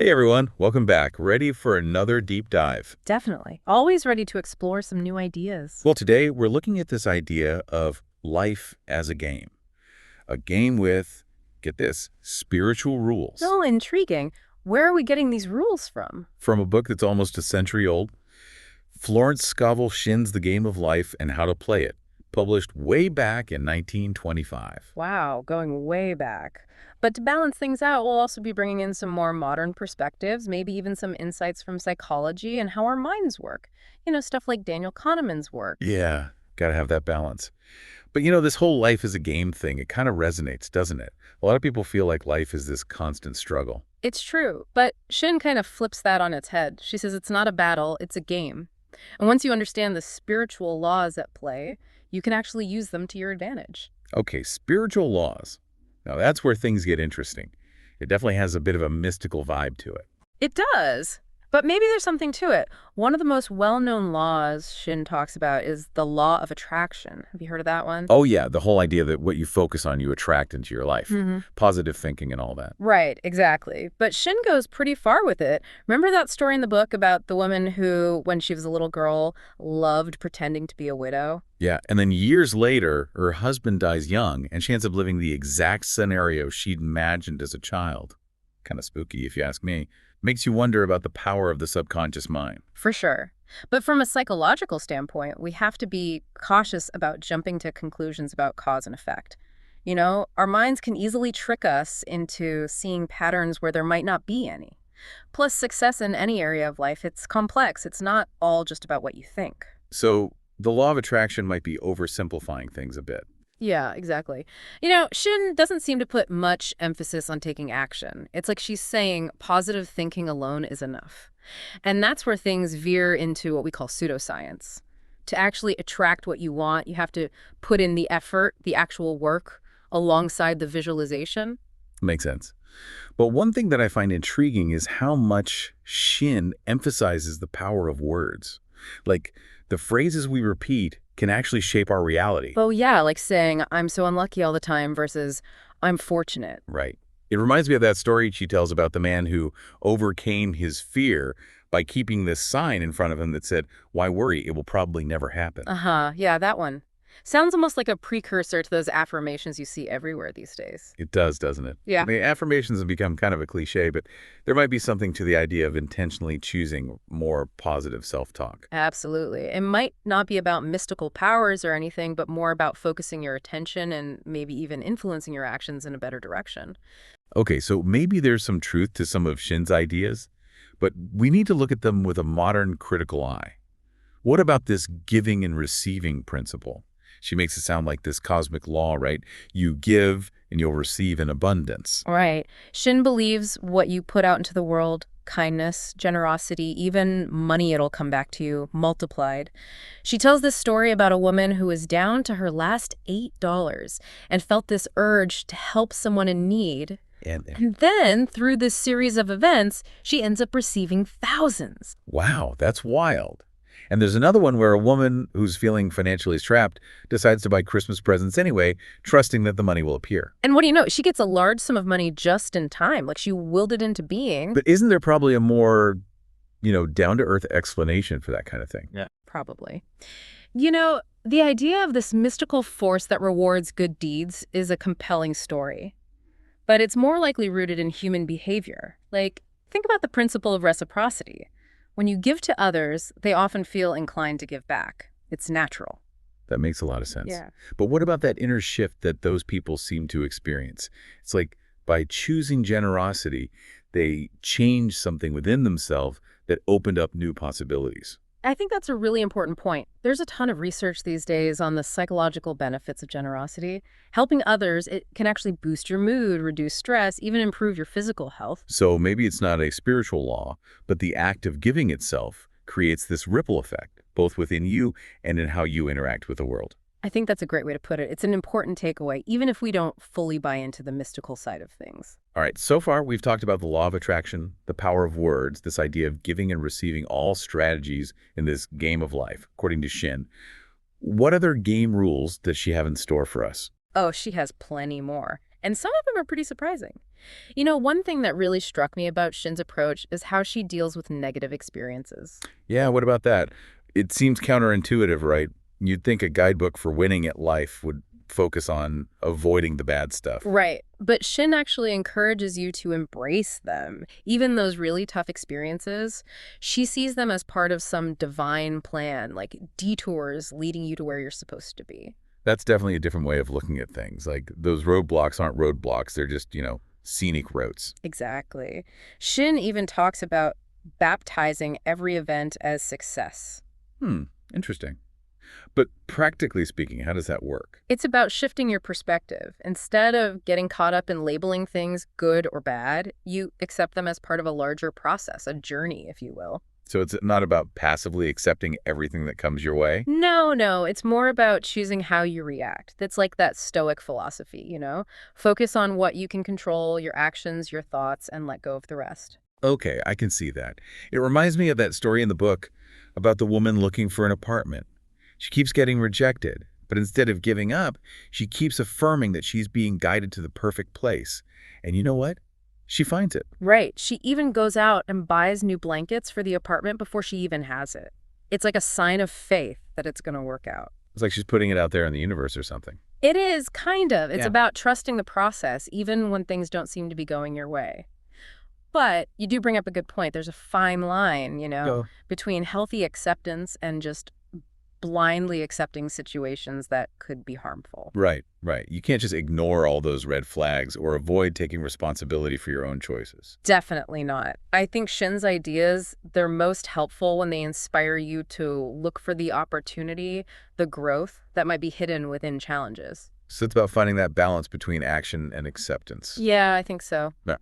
Hey everyone, welcome back. Ready for another deep dive? Definitely. Always ready to explore some new ideas. Well, today we're looking at this idea of life as a game. A game with, get this, spiritual rules. Oh, intriguing. Where are we getting these rules from? From a book that's almost a century old, Florence Scovel Shinn's The Game of Life and How to Play It, published way back in 1925. Wow, going way back. But to balance things out, we'll also be bringing in some more modern perspectives, maybe even some insights from psychology and how our minds work. Stuff like Daniel Kahneman's work. Yeah, gotta have that balance. But this whole life is a game thing, it kind of resonates, doesn't it? A lot of people feel like life is this constant struggle. It's true, but Shin kind of flips that on its head. She says it's not a battle, it's a game. And once you understand the spiritual laws at play, you can actually use them to your advantage. Okay, spiritual laws. Now that's where things get interesting. It definitely has a bit of a mystical vibe to it. It does. But maybe there's something to it. One of the most well-known laws Shin talks about is the law of attraction. Have you heard of that one? Oh yeah, the whole idea that what you focus on, you attract into your life. hmm Positive thinking and all that. Right, exactly. But Shin goes pretty far with it. Remember that story in the book about the woman who, when she was a little girl, loved pretending to be a widow? Yeah, and then years later, her husband dies young, and she ends up living the exact scenario she'd imagined as a child. Kind of spooky, if you ask me. Makes you wonder about the power of the subconscious mind. For sure. But from a psychological standpoint, we have to be cautious about jumping to conclusions about cause and effect. Our minds can easily trick us into seeing patterns where there might not be any. Plus, success in any area of life, it's complex. It's not all just about what you think. So the law of attraction might be oversimplifying things a bit. Yeah, exactly. Shin doesn't seem to put much emphasis on taking action. It's like she's saying positive thinking alone is enough. And that's where things veer into what we call pseudoscience. To actually attract what you want, you have to put in the effort, the actual work, alongside the visualization. Makes sense. But one thing that I find intriguing is how much Shin emphasizes the power of words. Like, the phrases we repeat can actually shape our reality. Oh, yeah, like saying, I'm so unlucky all the time versus I'm fortunate. Right. It reminds me of that story she tells about the man who overcame his fear by keeping this sign in front of him that said, "Why worry? It will probably never happen." Uh-huh, yeah, that one. Sounds almost like a precursor to those affirmations you see everywhere these days. It does, doesn't it? Yeah. The affirmations have become kind of a cliche, but there might be something to the idea of intentionally choosing more positive self-talk. Absolutely. It might not be about mystical powers or anything, but more about focusing your attention and maybe even influencing your actions in a better direction. Okay, so maybe there's some truth to some of Shin's ideas, but we need to look at them with a modern critical eye. What about this giving and receiving principle? She makes it sound like this cosmic law, right? You give and you'll receive in abundance. Right. Shin believes what you put out into the world, kindness, generosity, even money, it'll come back to you multiplied. She tells this story about a woman who was down to her last $8 and felt this urge to help someone in need. And And then, through this series of events, she ends up receiving thousands. wow, that's wild. And there's another one where a woman who's feeling financially strapped decides to buy Christmas presents anyway, trusting that the money will appear. And what do you know? She gets a large sum of money just in time. Like she willed it into being. But isn't there probably a more, down-to-earth explanation for that kind of thing? Yeah. Probably. The idea of this mystical force that rewards good deeds is a compelling story. But it's more likely rooted in human behavior. Like, think about the principle of reciprocity. When you give to others, they often feel inclined to give back. It's natural. That makes a lot of sense. Yeah. But what about that inner shift that those people seem to experience? It's like by choosing generosity, they change something within themselves that opened up new possibilities. I think that's a really important point. There's a ton of research these days on the psychological benefits of generosity. Helping others, it can actually boost your mood, reduce stress, even improve your physical health. So maybe it's not a spiritual law, but the act of giving itself creates this ripple effect, both within you and in how you interact with the world. I think that's a great way to put it. It's an important takeaway, even if we don't fully buy into the mystical side of things. All right, so far we've talked about the law of attraction, the power of words, this idea of giving and receiving all strategies in this game of life, according to Shin. What other game rules does she have in store for us? Oh, she has plenty more. And some of them are pretty surprising. One thing that really struck me about Shin's approach is how she deals with negative experiences. Yeah, what about that? It seems counterintuitive, right? You'd think a guidebook for winning at life would focus on avoiding the bad stuff. Right. But Shin actually encourages you to embrace them. Even those really tough experiences, she sees them as part of some divine plan, like detours leading you to where you're supposed to be. That's definitely a different way of looking at things. Like, those roadblocks aren't roadblocks. They're just, scenic routes. Exactly. Shin even talks about baptizing every event as success. Hmm, interesting. But practically speaking, how does that work? It's about shifting your perspective. Instead of getting caught up in labeling things good or bad, you accept them as part of a larger process, a journey, if you will. So it's not about passively accepting everything that comes your way? No, no, it's more about choosing how you react. That's like that stoic philosophy. Focus on what you can control, your actions, your thoughts, and let go of the rest. Okay, I can see that. It reminds me of that story in the book about the woman looking for an apartment. She keeps getting rejected, but instead of giving up, she keeps affirming that she's being guided to the perfect place. And you know what? She finds it. Right. She even goes out and buys new blankets for the apartment before she even has it. It's like a sign of faith that it's going to work out. It's like she's putting it out there in the universe or something. It is, kind of. It's Yeah. about trusting the process, even when things don't seem to be going your way. But you do bring up a good point. There's a fine line, Go. between healthy acceptance and just blindly accepting situations that could be harmful. Right, right. You can't just ignore all those red flags or avoid taking responsibility for your own choices. Definitely not. I think Shin's ideas, they're most helpful when they inspire you to look for the opportunity, the growth that might be hidden within challenges. So it's about finding that balance between action and acceptance. Yeah, I think so. Yeah.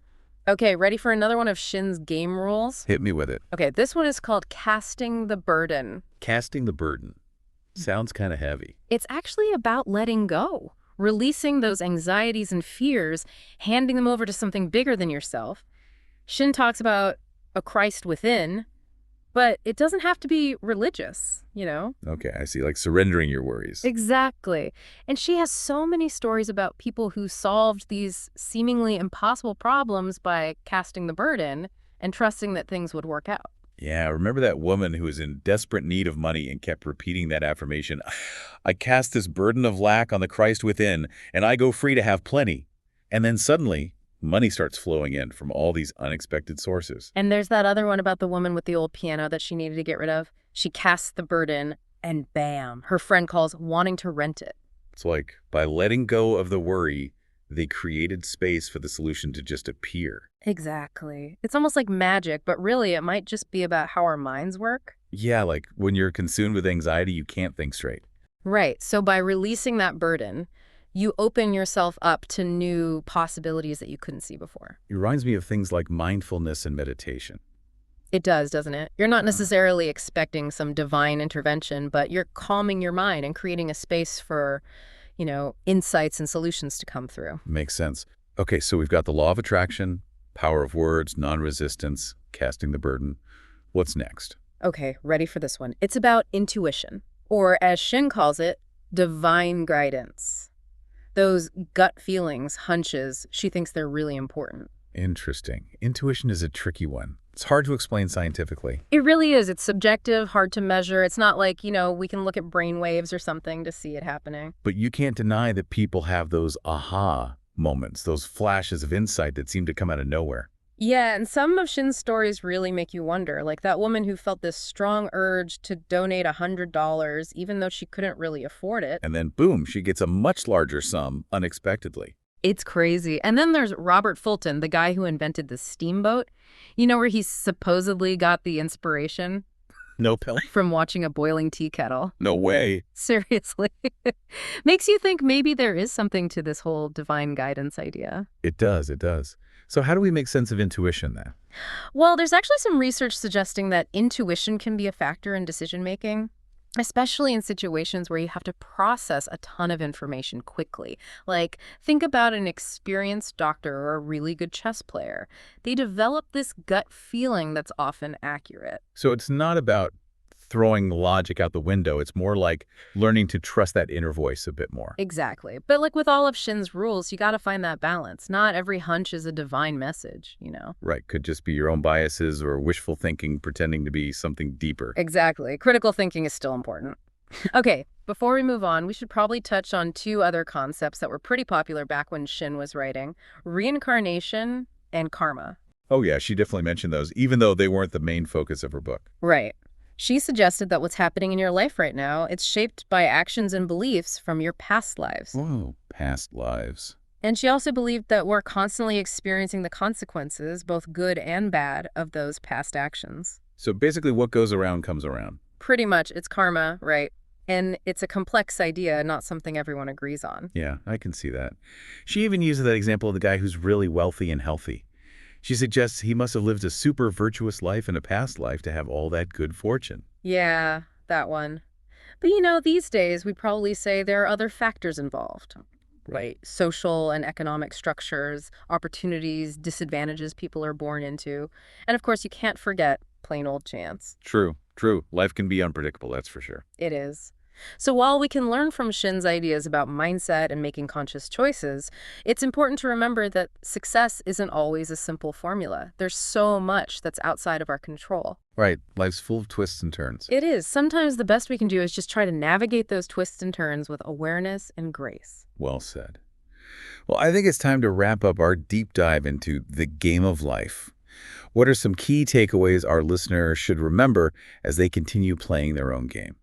Okay, ready for another one of Shin's game rules? Hit me with it. Okay, this one is called casting the burden. Casting the burden. Sounds kind of heavy. It's actually about letting go, releasing those anxieties and fears, handing them over to something bigger than yourself. Shin talks about a Christ within, but it doesn't have to be religious. Okay, I see. Like surrendering your worries. Exactly. And she has so many stories about people who solved these seemingly impossible problems by casting the burden and trusting that things would work out. Yeah, remember that woman who was in desperate need of money and kept repeating that affirmation? I cast this burden of lack on the Christ within, and I go free to have plenty. And then suddenly, money starts flowing in from all these unexpected sources. And there's that other one about the woman with the old piano that she needed to get rid of. She casts the burden, and bam, her friend calls wanting to rent it. It's like, by letting go of the worry, they created space for the solution to just appear. Exactly. It's almost like magic, but really it might just be about how our minds work. Yeah, like when you're consumed with anxiety, you can't think straight. Right. So by releasing that burden, you open yourself up to new possibilities that you couldn't see before. It reminds me of things like mindfulness and meditation. It does, doesn't it? You're not necessarily expecting some divine intervention, but you're calming your mind and creating a space for, insights and solutions to come through. Makes sense. Okay, so we've got the law of attraction, power of words, non-resistance, casting the burden. What's next? Okay, ready for this one. It's about intuition, or as Shin calls it, divine guidance. Those gut feelings, hunches, she thinks they're really important. Interesting. Intuition is a tricky one. It's hard to explain scientifically. It really is. It's subjective, hard to measure. It's not like, we can look at brain waves or something to see it happening. But you can't deny that people have those aha moments, those flashes of insight that seem to come out of nowhere. Yeah, and some of Shin's stories really make you wonder, like that woman who felt this strong urge to donate $100 even though she couldn't really afford it. And then boom, she gets a much larger sum unexpectedly. It's crazy. And then there's Robert Fulton, the guy who invented the steamboat. Where he supposedly got the inspiration No pill. from watching a boiling tea kettle. No way. Seriously. Makes you think maybe there is something to this whole divine guidance idea. It does, it does. So how do we make sense of intuition then? Well, there's actually some research suggesting that intuition can be a factor in decision-making, especially in situations where you have to process a ton of information quickly. Like, think about an experienced doctor or a really good chess player. They develop this gut feeling that's often accurate. So it's not about throwing logic out the window. It's more like learning to trust that inner voice a bit more. Exactly. But like with all of Shinn's rules, you got to find that balance. Not every hunch is a divine message. Right. Could just be your own biases or wishful thinking pretending to be something deeper. Exactly. Critical thinking is still important. Okay, before we move on, we should probably touch on two other concepts that were pretty popular back when Shinn was writing: reincarnation and karma. Oh, yeah, she definitely mentioned those, even though they weren't the main focus of her book. Right. She suggested that what's happening in your life right now, it's shaped by actions and beliefs from your past lives. Whoa, past lives. And she also believed that we're constantly experiencing the consequences, both good and bad, of those past actions. So basically what goes around comes around. Pretty much, it's karma, right? And it's a complex idea, not something everyone agrees on. Yeah, I can see that. She even uses that example of the guy who's really wealthy and healthy. She suggests he must have lived a super virtuous life in a past life to have all that good fortune. Yeah, that one. But these days, we'd probably say there are other factors involved, right? Social and economic structures, opportunities, disadvantages people are born into. And of course, you can't forget plain old chance. True, true. Life can be unpredictable, that's for sure. It is. So while we can learn from Shinn's ideas about mindset and making conscious choices, it's important to remember that success isn't always a simple formula. There's so much that's outside of our control. Right, life's full of twists and turns. It is. Sometimes the best we can do is just try to navigate those twists and turns with awareness and grace. Well said. Well, I think it's time to wrap up our deep dive into the game of life. What are some key takeaways our listeners should remember as they continue playing their own game?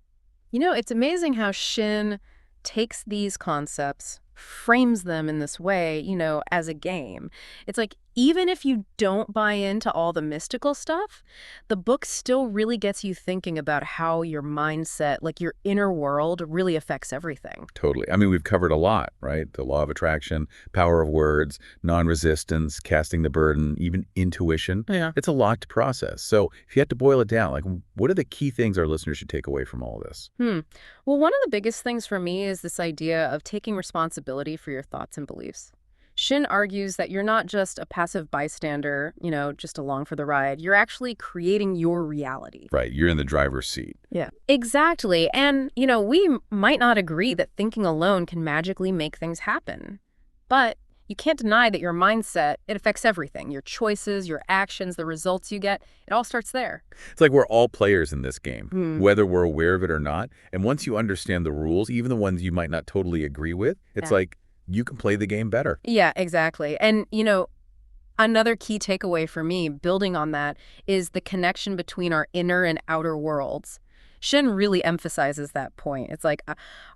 It's amazing how Shinn takes these concepts, frames them in this way, as a game. It's like, even if you don't buy into all the mystical stuff, the book still really gets you thinking about how your mindset, like your inner world, really affects everything. Totally. I mean, we've covered a lot, right? The law of attraction, power of words, non-resistance, casting the burden, even intuition. Yeah. It's a lot to process. So if you had to boil it down, like, what are the key things our listeners should take away from all this? Well, one of the biggest things for me is this idea of taking responsibility for your thoughts and beliefs. Shinn argues that you're not just a passive bystander, just along for the ride. You're actually creating your reality. Right. You're in the driver's seat. Yeah. Exactly. And, we might not agree that thinking alone can magically make things happen. But you can't deny that your mindset, it affects everything. Your choices, your actions, the results you get, it all starts there. It's like we're all players in this game, whether we're aware of it or not. And once you understand the rules, even the ones you might not totally agree with, it's like you can play the game better. Yeah, exactly. And, another key takeaway for me, building on that, is the connection between our inner and outer worlds. Shinn really emphasizes that point. It's like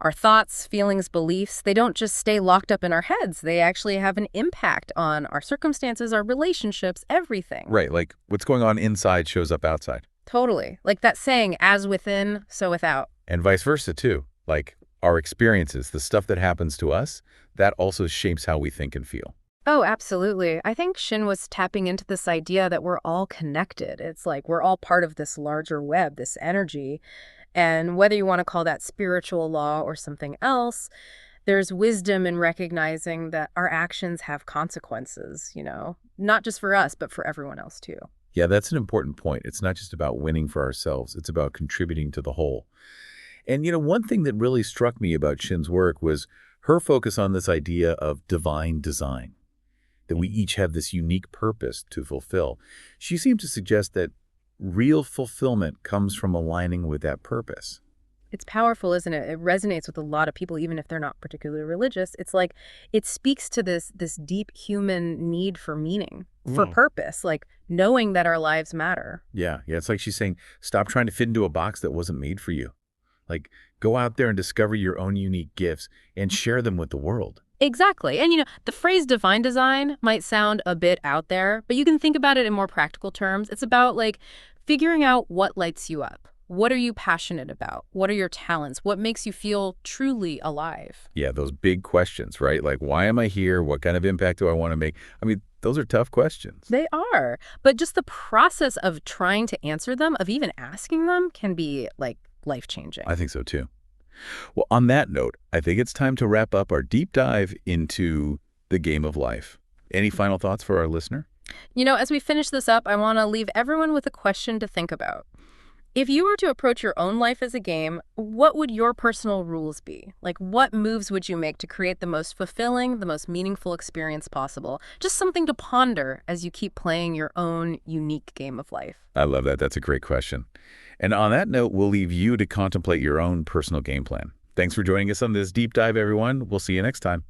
our thoughts, feelings, beliefs, they don't just stay locked up in our heads. They actually have an impact on our circumstances, our relationships, everything. Right, like what's going on inside shows up outside. Totally. Like that saying, as within, so without. And vice versa, too. Like our experiences, the stuff that happens to us, that also shapes how we think and feel. Oh, absolutely. I think Shinn was tapping into this idea that we're all connected. It's like we're all part of this larger web, this energy. And whether you want to call that spiritual law or something else, there's wisdom in recognizing that our actions have consequences, not just for us, but for everyone else too. Yeah, that's an important point. It's not just about winning for ourselves. It's about contributing to the whole. And, one thing that really struck me about Shinn's work was her focus on this idea of divine design, that we each have this unique purpose to fulfill. She seemed to suggest that real fulfillment comes from aligning with that purpose. It's powerful, isn't it? It resonates with a lot of people, even if they're not particularly religious. It's like it speaks to this deep human need for meaning, for purpose, like knowing that our lives matter. Yeah, it's like she's saying, stop trying to fit into a box that wasn't made for you. Like, go out there and discover your own unique gifts and share them with the world. Exactly. And, the phrase divine design might sound a bit out there, but you can think about it in more practical terms. It's about, figuring out what lights you up. What are you passionate about? What are your talents? What makes you feel truly alive? Yeah, those big questions, right? Like, why am I here? What kind of impact do I want to make? I mean, those are tough questions. They are. But just the process of trying to answer them, of even asking them, can be, life-changing. I think so, too. Well, on that note, I think it's time to wrap up our deep dive into the game of life. Any final thoughts for our listener? As we finish this up, I want to leave everyone with a question to think about. If you were to approach your own life as a game, what would your personal rules be? Like, what moves would you make to create the most fulfilling, the most meaningful experience possible? Just something to ponder as you keep playing your own unique game of life. I love that. That's a great question. And on that note, we'll leave you to contemplate your own personal game plan. Thanks for joining us on this deep dive, everyone. We'll see you next time.